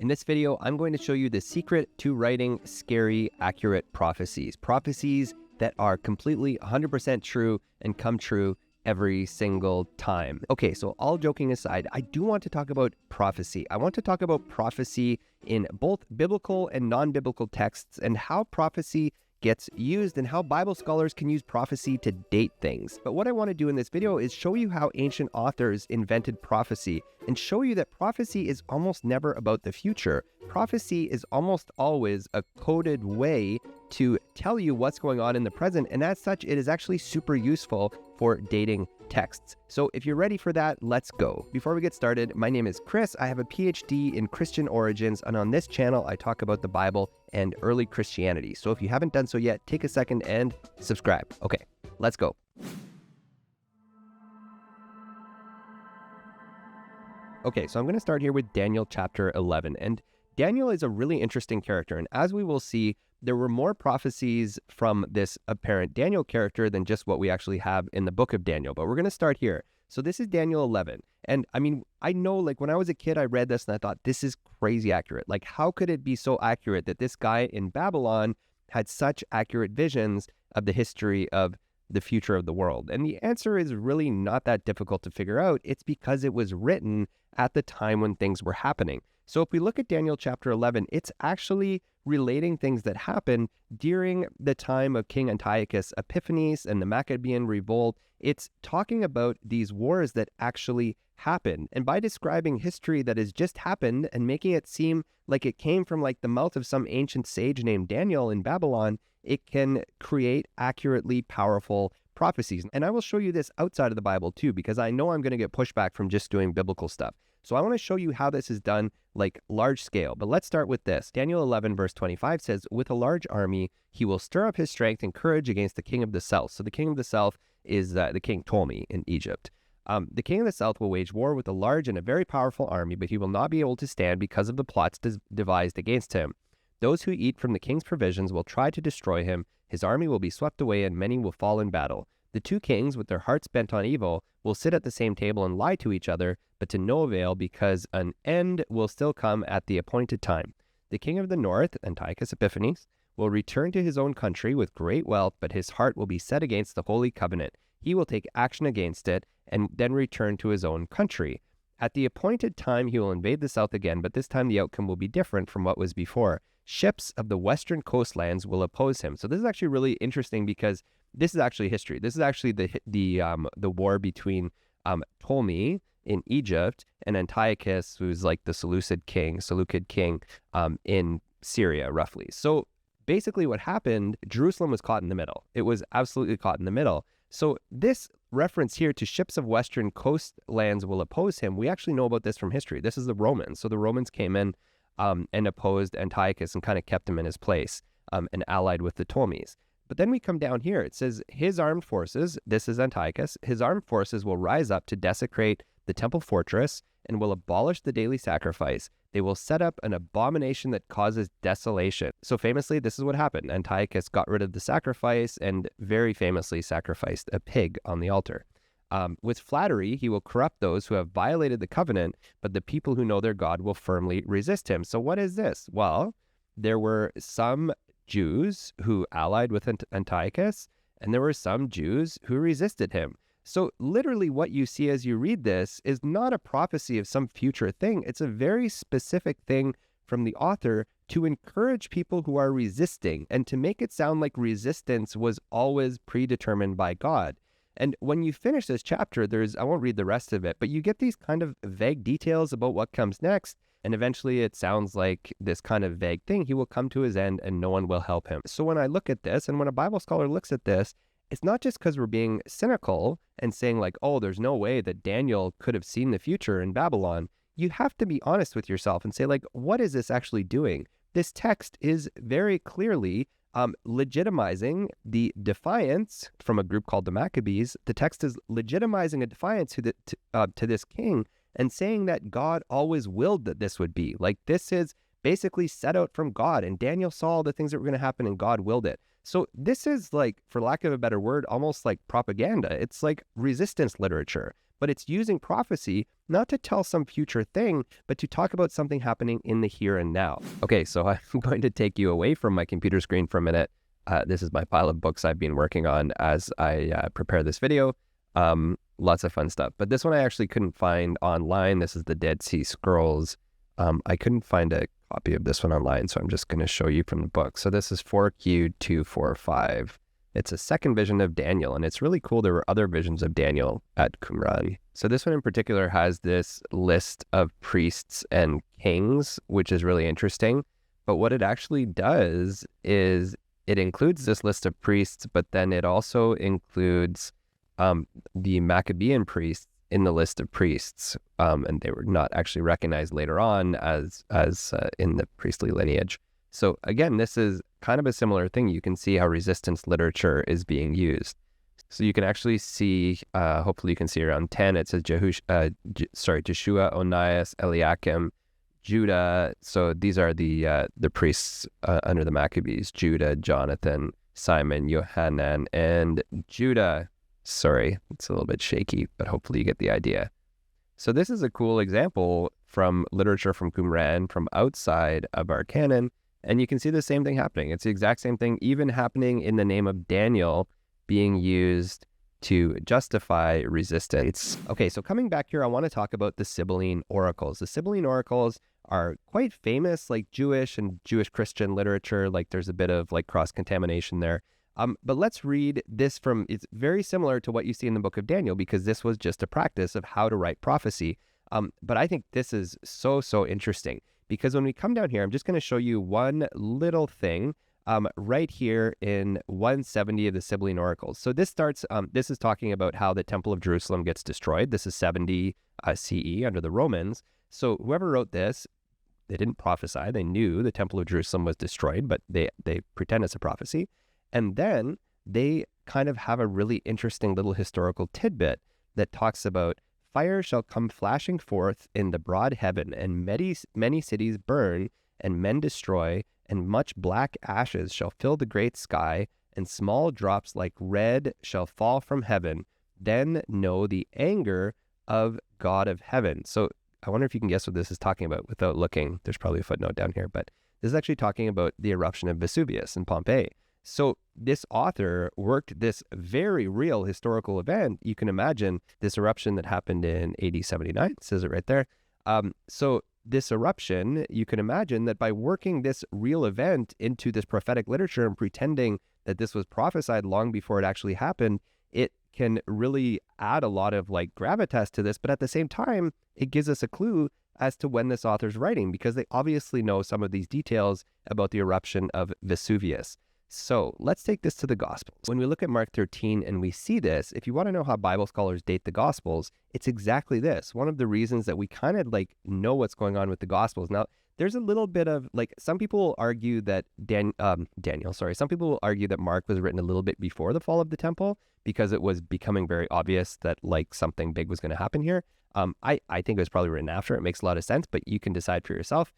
In this video, I'm going to show you the secret to writing scary, accurate prophecies. Prophecies that are completely 100% true and come true every single time. Okay, so all joking aside, I do want to talk about prophecy. I want to talk about prophecy in both biblical and non-biblical texts and how prophecy gets used and how Bible scholars can use prophecy to date things. But what I want to do in this video is show you how ancient authors invented prophecy and show you that prophecy is almost never about the future. Prophecy is almost always a coded way to tell you what's going on in the present, and as such, it is actually super useful for dating texts. So if you're ready for that, let's go. Before we get started, my name is Chris. I have a PhD in Christian origins, and on this channel, I talk about the Bible and early Christianity. So if you haven't done so yet, take a second and subscribe. Okay, let's go. Okay, so I'm going to start here with Daniel chapter 11, and Daniel is a really interesting character, and as we will see, there were more prophecies from this apparent Daniel character than just what we actually have in the book of Daniel, but we're going to start here. So this is Daniel 11, and I mean, I know, like, when I was a kid, I read this and I thought, this is crazy accurate. Like, how could it be so accurate that this guy in Babylon had such accurate visions of the history of the future of the world? And the answer is really not that difficult to figure out. It's because it was written at the time when things were happening. So if we look at Daniel chapter 11, it's actually relating things that happened during the time of King Antiochus Epiphanes and the Maccabean Revolt. It's talking about these wars that actually happened. And by describing history that has just happened and making it seem like it came from like the mouth of some ancient sage named Daniel in Babylon, it can create accurately powerful prophecies. And I will show you this outside of the Bible too, because I know I'm going to get pushback from just doing biblical stuff. So I want to show you how this is done like large scale. But let's start with this. Daniel 11 verse 25 says, with a large army, he will stir up his strength and courage against the king of the south. So the king of the south is the king Ptolemy in Egypt. The king of the south will wage war with a large and a very powerful army, but he will not be able to stand because of the plots devised against him. Those who eat from the king's provisions will try to destroy him. His army will be swept away and many will fall in battle. The two kings, with their hearts bent on evil, will sit at the same table and lie to each other, but to no avail, because an end will still come at the appointed time. The king of the north, Antiochus Epiphanes, will return to his own country with great wealth, but his heart will be set against the holy covenant. He will take action against it and then return to his own country. At the appointed time, he will invade the south again, but this time the outcome will be different from what was before. Ships of the western coastlands will oppose him. So this is actually really interesting because this is actually history. This is actually the war between Ptolemy in Egypt and Antiochus, who's like the Seleucid king in Syria, roughly. So basically what happened, Jerusalem was caught in the middle. It was absolutely caught in the middle. So this reference here to ships of western coastlands will oppose him, we actually know about this from history. This is the Romans. So the Romans came in and opposed Antiochus and kind of kept him in his place and allied with the Ptolemies. But then we come down here. It says his armed forces, this is Antiochus, his armed forces will rise up to desecrate the temple fortress and will abolish the daily sacrifice. They will set up an abomination that causes desolation. So famously, this is what happened. Antiochus got rid of the sacrifice and very famously sacrificed a pig on the altar. With flattery, he will corrupt those who have violated the covenant, but the people who know their God will firmly resist him. So what is this? Well, there were some Jews who allied with Antiochus, and there were some Jews who resisted him. So literally what you see as you read this is not a prophecy of some future thing. It's a very specific thing from the author to encourage people who are resisting and to make it sound like resistance was always predetermined by God. And when you finish this chapter, I won't read the rest of it, but you get these kind of vague details about what comes next. And eventually it sounds like this kind of vague thing. He will come to his end and no one will help him. So when I look at this and when a Bible scholar looks at this, it's not just because we're being cynical and saying like, oh, there's no way that Daniel could have seen the future in Babylon. You have to be honest with yourself and say like, what is this actually doing? This text is very clearly legitimizing the defiance from a group called the Maccabees. The text is legitimizing a defiance to this king and saying that God always willed that this would be. Like, this is basically set out from God, and Daniel saw all the things that were going to happen and God willed it. So this is like, for lack of a better word, almost like propaganda. It's like resistance literature. but it's using prophecy not to tell some future thing, but to talk about something happening in the here and now. Okay, so I'm going to take you away from my computer screen for a minute. This is my pile of books I've been working on as I prepare this video. Lots of fun stuff. But this one I actually couldn't find online. This is the Dead Sea Scrolls. I couldn't find a copy of this one online, so I'm just going to show you from the book. So this is 4Q245. It's a second vision of Daniel, and it's really cool. There were other visions of Daniel at Qumran. So this one in particular has this list of priests and kings, which is really interesting. But what it actually does is it includes this list of priests, but then it also includes the Maccabean priests in the list of priests, and they were not actually recognized later on as in the priestly lineage. So again, this is kind of a similar thing. You can see how resistance literature is being used. So you can actually see, hopefully you can see around 10, it says Joshua, Onias, Eliakim, Judah. So these are the priests under the Maccabees: Judah, Jonathan, Simon, Yohanan, and Judah. Sorry, it's a little bit shaky, but hopefully you get the idea. So this is a cool example from literature from Qumran, from outside of our canon, and you can see the same thing happening. It's the exact same thing, even happening in the name of Daniel, being used to justify resistance. Okay, so coming back here, I want to talk about the Sibylline oracles. The Sibylline oracles are quite famous, like Jewish and Jewish Christian literature. Like there's a bit of like cross-contamination there. But let's read this from, it's very similar to what you see in the book of Daniel, because this was just a practice of how to write prophecy. But I think this is so interesting, because when we come down here, I'm just going to show you one little thing right here in 170 of the Sibylline oracles. So this starts, this is talking about how the Temple of Jerusalem gets destroyed. This is 70 CE under the Romans. So whoever wrote this, they didn't prophesy. They knew the Temple of Jerusalem was destroyed, but they pretend it's a prophecy. And then they kind of have a really interesting little historical tidbit that talks about fire shall come flashing forth in the broad heaven, and many cities burn, and men destroy, and much black ashes shall fill the great sky, and small drops like red shall fall from heaven. Then know the anger of God of heaven. So I wonder if you can guess what this is talking about without looking. There's probably a footnote down here, but this is actually talking about the eruption of Vesuvius in Pompeii. So this author worked this very real historical event. You can imagine this eruption that happened in AD 79, it says it right there. So this eruption, you can imagine that by working this real event into this prophetic literature and pretending that this was prophesied long before it actually happened, it can really add a lot of like gravitas to this. But at the same time, it gives us a clue as to when this author's writing, because they obviously know some of these details about the eruption of Vesuvius. So let's take this to the Gospels. When we look at Mark 13 and we see this, if you want to know how Bible scholars date the Gospels, it's exactly this. One of the reasons that we kind of like know what's going on with the Gospels. Now, there's a little bit of like, some people will argue that some people will argue that Mark was written a little bit before the fall of the temple, because it was becoming very obvious that like something big was going to happen here. I think it was probably written after. It makes a lot of sense, but you can decide for yourself.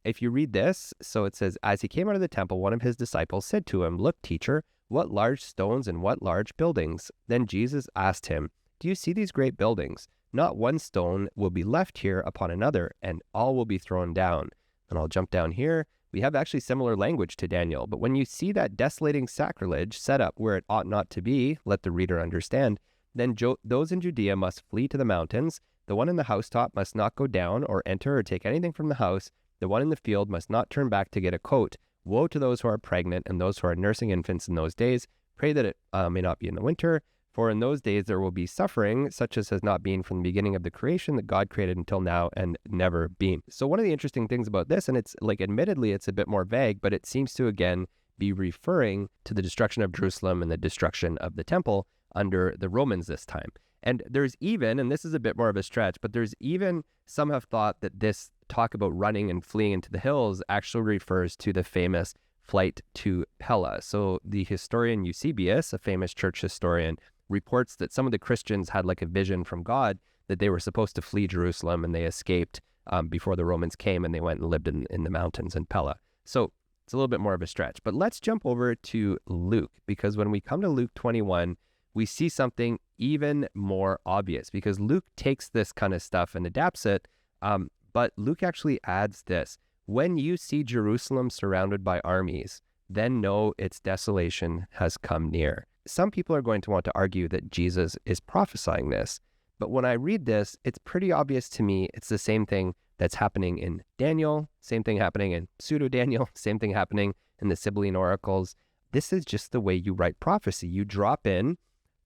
If you read this, so it says, as he came out of the temple, one of his disciples said to him, "Look, teacher, what large stones and what large buildings." Then Jesus asked him, "Do you see these great buildings? Not one stone will be left here upon another, and all will be thrown down." And I'll jump down here. We have actually similar language to Daniel, but when you see that desolating sacrilege set up where it ought not to be, let the reader understand, then those in Judea must flee to the mountains. The one in the housetop must not go down or enter or take anything from the house. The one in the field must not turn back to get a coat. Woe to those who are pregnant and those who are nursing infants in those days. Pray that it may not be in the winter, for in those days there will be suffering, such as has not been from the beginning of the creation that God created until now and never been. So one of the interesting things about this, and it's like, admittedly, it's a bit more vague, but it seems to again be referring to the destruction of Jerusalem and the destruction of the temple under the Romans this time. And there's even, and this is a bit more of a stretch, but there's even some have thought that this talk about running and fleeing into the hills actually refers to the famous flight to Pella. So the historian Eusebius, a famous church historian, reports that some of the Christians had like a vision from God that they were supposed to flee Jerusalem, and they escaped before the Romans came, and they went and lived in the mountains in Pella. So it's a little bit more of a stretch. But let's jump over to Luke, because when we come to Luke 21, we see something even more obvious, because Luke takes this kind of stuff and adapts it, but Luke actually adds this: when you see Jerusalem surrounded by armies, then know its desolation has come near. Some people are going to want to argue that Jesus is prophesying this, but when I read this, it's pretty obvious to me it's the same thing that's happening in Daniel, same thing happening in Pseudo-Daniel, same thing happening in the Sibylline oracles. This is just the way you write prophecy. You drop in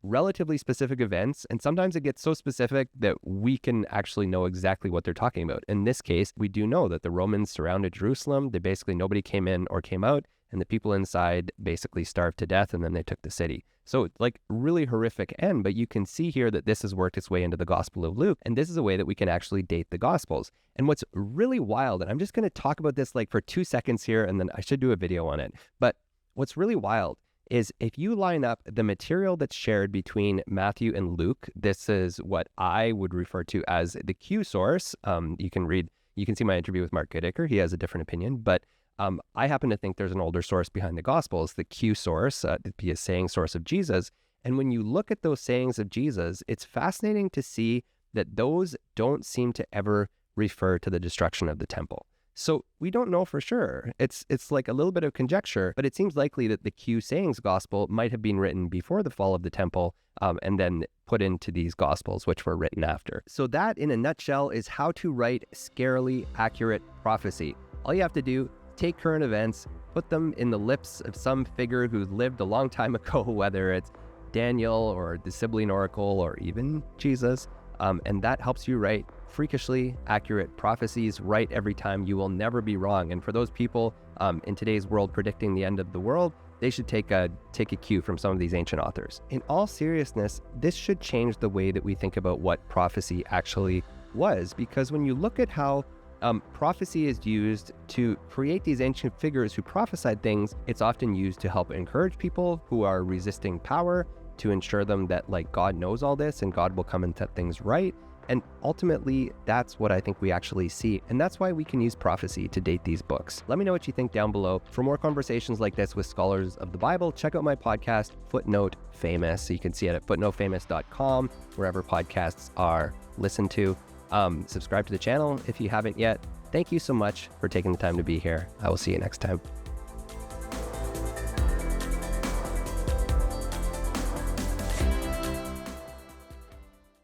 relatively specific events, and sometimes it gets so specific that we can actually know exactly what they're talking about. In this case, we do know that the Romans surrounded Jerusalem. They basically, nobody came in or came out, and the people inside basically starved to death, and then they took the city. So like really horrific end, but you can see here that this has worked its way into the Gospel of Luke, and this is a way that we can actually date the Gospels. And what's really wild, and I'm just going to talk about this like for 2 seconds here, and then I should do a video on it, but what's really wild is if you line up the material that's shared between Matthew and Luke, this is what I would refer to as the Q source. You can see my interview with Mark Goodacre. He has a different opinion, but I happen to think there's an older source behind the Gospels, the Q source, be a saying source of Jesus. And when you look at those sayings of Jesus, it's fascinating to see that those don't seem to ever refer to the destruction of the temple. So we don't know for sure. It's like a little bit of conjecture, but it seems likely that the Q sayings gospel might have been written before the fall of the temple, and then put into these gospels, which were written after. So that, in a nutshell, is how to write scarily accurate prophecy. All you have to do, take current events, put them in the lips of some figure who lived a long time ago, whether it's Daniel or the Sibylline oracle or even Jesus, and that helps you write freakishly accurate prophecies right every time. You will never be wrong. And for those people in today's world predicting the end of the world, they should take a cue from some of these ancient authors. In all seriousness, this should change the way that we think about what prophecy actually was, because when you look at how prophecy is used to create these ancient figures who prophesied things, it's often used to help encourage people who are resisting power, to ensure them that like God knows all this and God will come and set things right. And ultimately, that's what I think we actually see. And that's why we can use prophecy to date these books. Let me know what you think down below. For more conversations like this with scholars of the Bible, check out my podcast, Footnote Famous. So you can see it at footnotefamous.com, wherever podcasts are listened to. Subscribe to the channel if you haven't yet. Thank you so much for taking the time to be here. I will see you next time.